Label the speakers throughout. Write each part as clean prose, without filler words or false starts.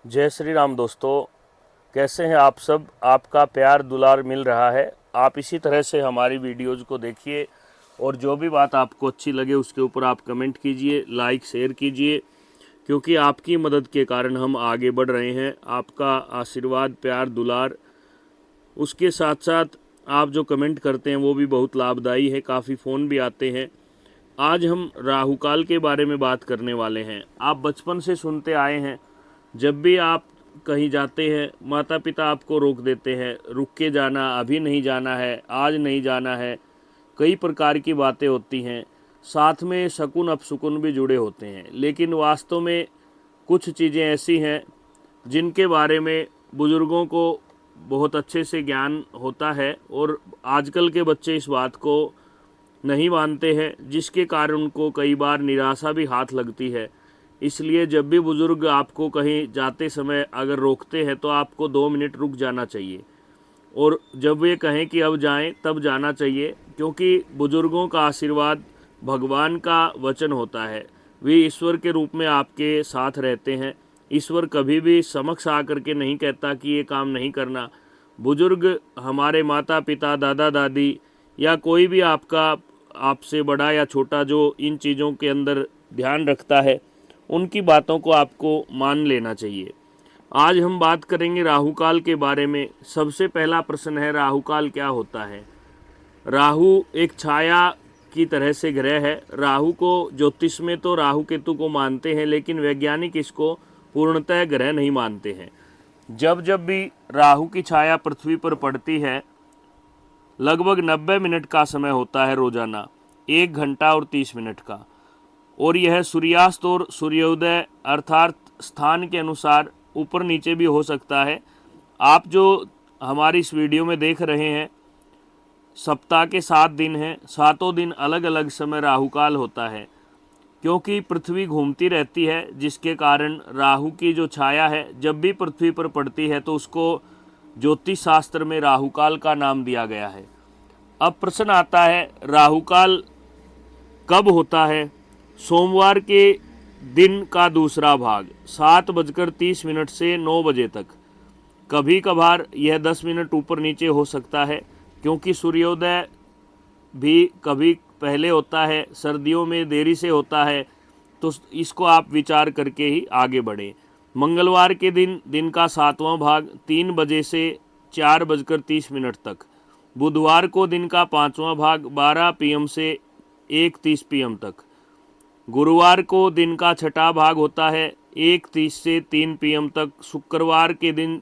Speaker 1: जय श्री राम दोस्तों। कैसे हैं आप सब? आपका प्यार दुलार मिल रहा है। आप इसी तरह से हमारी वीडियोज़ को देखिए और जो भी बात आपको अच्छी लगे उसके ऊपर आप कमेंट कीजिए, लाइक शेयर कीजिए, क्योंकि आपकी मदद के कारण हम आगे बढ़ रहे हैं। आपका आशीर्वाद, प्यार, दुलार, उसके साथ साथ आप जो कमेंट करते हैं वो भी बहुत लाभदायी है। काफ़ी फ़ोन भी आते हैं। आज हम राहु काल के बारे में बात करने वाले हैं। आप बचपन से सुनते आए हैं, जब भी आप कहीं जाते हैं माता पिता आपको रोक देते हैं, रुक के जाना, अभी नहीं जाना है, आज नहीं जाना है। कई प्रकार की बातें होती हैं, साथ में शकुन अपशकुन भी जुड़े होते हैं। लेकिन वास्तव में कुछ चीज़ें ऐसी हैं जिनके बारे में बुज़ुर्गों को बहुत अच्छे से ज्ञान होता है और आजकल के बच्चे इस बात को नहीं मानते हैं, जिसके कारण उनको कई बार निराशा भी हाथ लगती है। इसलिए जब भी बुज़ुर्ग आपको कहीं जाते समय अगर रोकते हैं तो आपको 2 मिनट रुक जाना चाहिए और जब वे कहें कि अब जाएं तब जाना चाहिए, क्योंकि बुज़ुर्गों का आशीर्वाद भगवान का वचन होता है। वे ईश्वर के रूप में आपके साथ रहते हैं। ईश्वर कभी भी समक्ष आकर के नहीं कहता कि ये काम नहीं करना। बुज़ुर्ग हमारे माता पिता, दादा दादी या कोई भी आपका आपसे बड़ा या छोटा जो इन चीज़ों के अंदर ध्यान रखता है, उनकी बातों को आपको मान लेना चाहिए। आज हम बात करेंगे राहु काल के बारे में। सबसे पहला प्रश्न है, राहु काल क्या होता है? राहु एक छाया की तरह से ग्रह है। राहु को ज्योतिष में तो राहु केतु को मानते हैं, लेकिन वैज्ञानिक इसको पूर्णतः ग्रह नहीं मानते हैं। जब जब भी राहु की छाया पृथ्वी पर पड़ती है, लगभग 90 मिनट का समय होता है रोजाना, 1 घंटा और 30 मिनट का। और यह सूर्यास्त और सूर्योदय अर्थात स्थान के अनुसार ऊपर नीचे भी हो सकता है। आप जो हमारी इस वीडियो में देख रहे हैं, सप्ताह के 7 दिन हैं, 7 दिन अलग अलग समय राहु काल होता है, क्योंकि पृथ्वी घूमती रहती है, जिसके कारण राहु की जो छाया है जब भी पृथ्वी पर पड़ती है तो उसको ज्योतिष शास्त्र में राहु काल का नाम दिया गया है। अब प्रश्न आता है, राहु काल कब होता है? सोमवार के दिन का दूसरा भाग 7:30 से 9 बजे तक। कभी कभार यह 10 मिनट ऊपर नीचे हो सकता है, क्योंकि सूर्योदय भी कभी पहले होता है, सर्दियों में देरी से होता है, तो इसको आप विचार करके ही आगे बढ़ें। मंगलवार के दिन का 7वां भाग 3 बजे से 4:30 तक। बुधवार को दिन का 5वां भाग 12 PM से 1:30 PM तक। गुरुवार को दिन का 6ठा भाग होता है 1:30 से 3 PM तक। शुक्रवार के दिन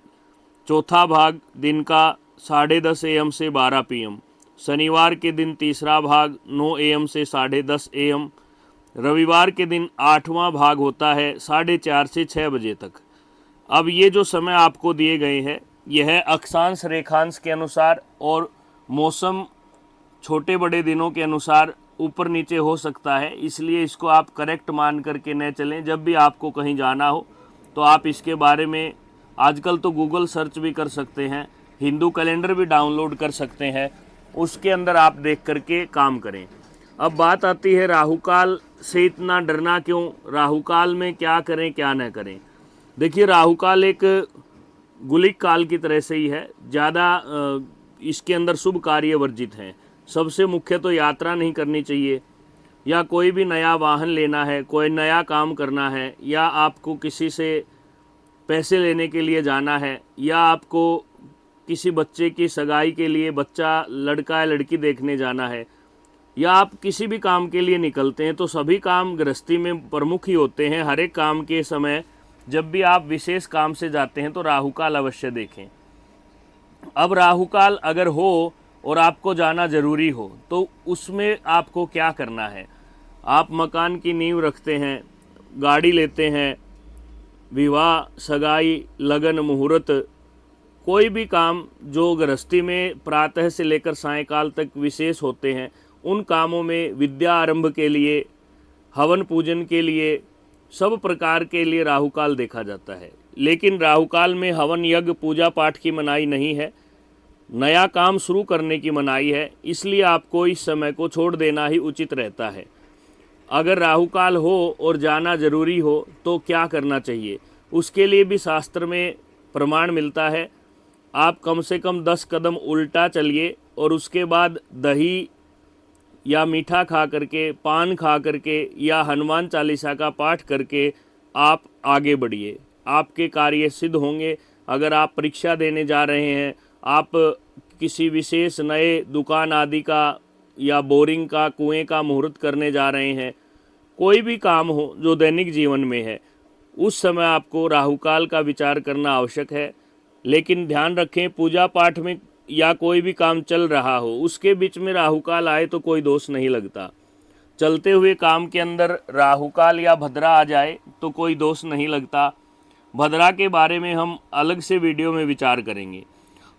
Speaker 1: चौथा भाग दिन का 10:30 AM से 12 PM। शनिवार के दिन तीसरा भाग 9 AM से 10:30 AM। रविवार के दिन 8वां भाग होता है 4:30 से 6 बजे तक। अब ये जो समय आपको दिए गए हैं, यह अक्षांश रेखांश के अनुसार और मौसम छोटे बड़े दिनों के अनुसार ऊपर नीचे हो सकता है, इसलिए इसको आप करेक्ट मान करके न चलें। जब भी आपको कहीं जाना हो तो आप इसके बारे में आजकल तो गूगल सर्च भी कर सकते हैं, हिंदू कैलेंडर भी डाउनलोड कर सकते हैं, उसके अंदर आप देख करके काम करें। अब बात आती है, राहु काल से इतना डरना क्यों? राहु काल में क्या करें क्या न करें? देखिए, राहु काल एक गुलिक काल की तरह से ही है। ज़्यादा इसके अंदर शुभ कार्य वर्जित हैं। सबसे मुख्य तो यात्रा नहीं करनी चाहिए, या कोई भी नया वाहन लेना है, कोई नया काम करना है, या आपको किसी से पैसे लेने के लिए जाना है, या आपको किसी बच्चे की सगाई के लिए बच्चा लड़का या लड़की देखने जाना है, या आप किसी भी काम के लिए निकलते हैं, तो सभी काम गृहस्थी में प्रमुख ही होते हैं। हर एक काम के समय जब भी आप विशेष काम से जाते हैं तो राहु काल अवश्य देखें। अब राहु काल अगर हो और आपको जाना जरूरी हो तो उसमें आपको क्या करना है? आप मकान की नींव रखते हैं, गाड़ी लेते हैं, विवाह, सगाई, लगन, मुहूर्त, कोई भी काम जो गृहस्थी में प्रातः से लेकर सायंकाल तक विशेष होते हैं, उन कामों में विद्या आरंभ के लिए, हवन पूजन के लिए, सब प्रकार के लिए राहु काल देखा जाता है। लेकिन राहु काल में हवन, यज्ञ, पूजा पाठ की मनाही नहीं है, नया काम शुरू करने की मनाही है। इसलिए आपको इस समय को छोड़ देना ही उचित रहता है। अगर राहु काल हो और जाना जरूरी हो तो क्या करना चाहिए? उसके लिए भी शास्त्र में प्रमाण मिलता है। आप कम से कम 10 कदम उल्टा चलिए और उसके बाद दही या मीठा खा करके, पान खा करके या हनुमान चालीसा का पाठ करके आप आगे बढ़िए, आपके कार्य सिद्ध होंगे। अगर आप परीक्षा देने जा रहे हैं, आप किसी विशेष नए दुकान आदि का या बोरिंग का, कुएं का मुहूर्त करने जा रहे हैं, कोई भी काम हो जो दैनिक जीवन में है, उस समय आपको राहुकाल का विचार करना आवश्यक है। लेकिन ध्यान रखें, पूजा पाठ में या कोई भी काम चल रहा हो, उसके बीच में राहुकाल आए तो कोई दोष नहीं लगता। चलते हुए काम के अंदर राहुकाल या भद्रा आ जाए तो कोई दोष नहीं लगता। भद्रा के बारे में हम अलग से वीडियो में विचार करेंगे।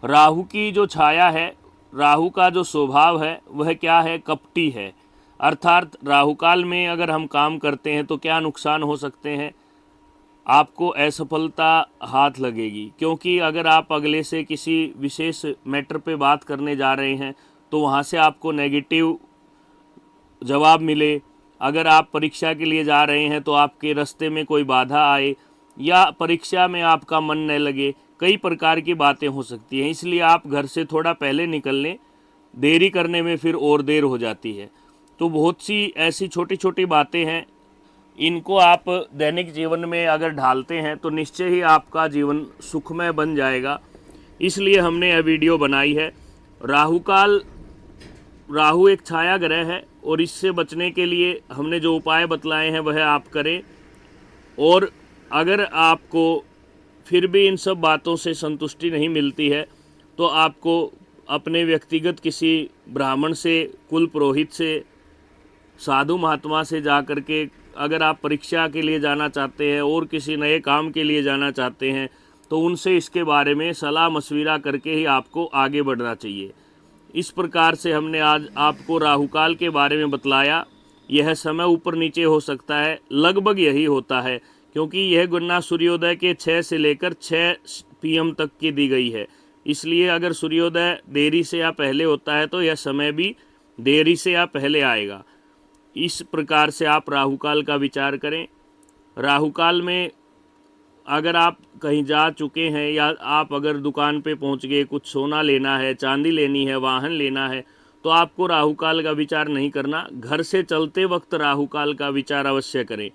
Speaker 1: राहु की जो छाया है, राहु का जो स्वभाव है वह क्या है? कपटी है। अर्थात राहुकाल में अगर हम काम करते हैं तो क्या नुकसान हो सकते हैं? आपको असफलता हाथ लगेगी, क्योंकि अगर आप अगले से किसी विशेष मैटर पे बात करने जा रहे हैं तो वहाँ से आपको नेगेटिव जवाब मिले। अगर आप परीक्षा के लिए जा रहे हैं तो आपके रास्ते में कोई बाधा आए या परीक्षा में आपका मन न लगे, कई प्रकार की बातें हो सकती हैं। इसलिए आप घर से थोड़ा पहले निकल लें, देरी करने में फिर और देर हो जाती है। तो बहुत सी ऐसी छोटी छोटी बातें हैं, इनको आप दैनिक जीवन में अगर ढालते हैं तो निश्चय ही आपका जीवन सुखमय बन जाएगा। इसलिए हमने यह वीडियो बनाई है। राहु एक छाया ग्रह है और इससे बचने के लिए हमने जो उपाय बतलाए हैं वह आप करें। और अगर आपको फिर भी इन सब बातों से संतुष्टि नहीं मिलती है तो आपको अपने व्यक्तिगत किसी ब्राह्मण से, कुल पुरोहित से, साधु महात्मा से जा कर के, अगर आप परीक्षा के लिए जाना चाहते हैं और किसी नए काम के लिए जाना चाहते हैं तो उनसे इसके बारे में सलाह मशविरा करके ही आपको आगे बढ़ना चाहिए। इस प्रकार से हमने आज आपको राहुकाल के बारे में बतलाया। यह समय ऊपर नीचे हो सकता है, लगभग यही होता है, क्योंकि यह गणना सूर्योदय के 6 से लेकर 6 PM तक की दी गई है। इसलिए अगर सूर्योदय देरी से या पहले होता है तो यह समय भी देरी से या पहले आएगा। इस प्रकार से आप राहुकाल का विचार करें। राहुकाल में अगर आप कहीं जा चुके हैं या आप अगर दुकान पे पहुंच गए, कुछ सोना लेना है, चांदी लेनी है, वाहन लेना है, तो आपको राहुकाल का विचार नहीं करना। घर से चलते वक्त राहुकाल का विचार अवश्य करें।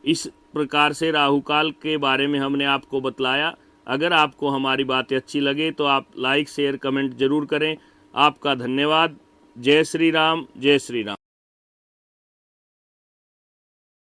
Speaker 1: इस प्रकार से राहुकाल के बारे में हमने आपको बतलाया। अगर आपको हमारी बातें अच्छी लगे तो आप लाइक, शेयर, कमेंट जरूर करें। आपका धन्यवाद। जय श्री राम, जय श्री राम।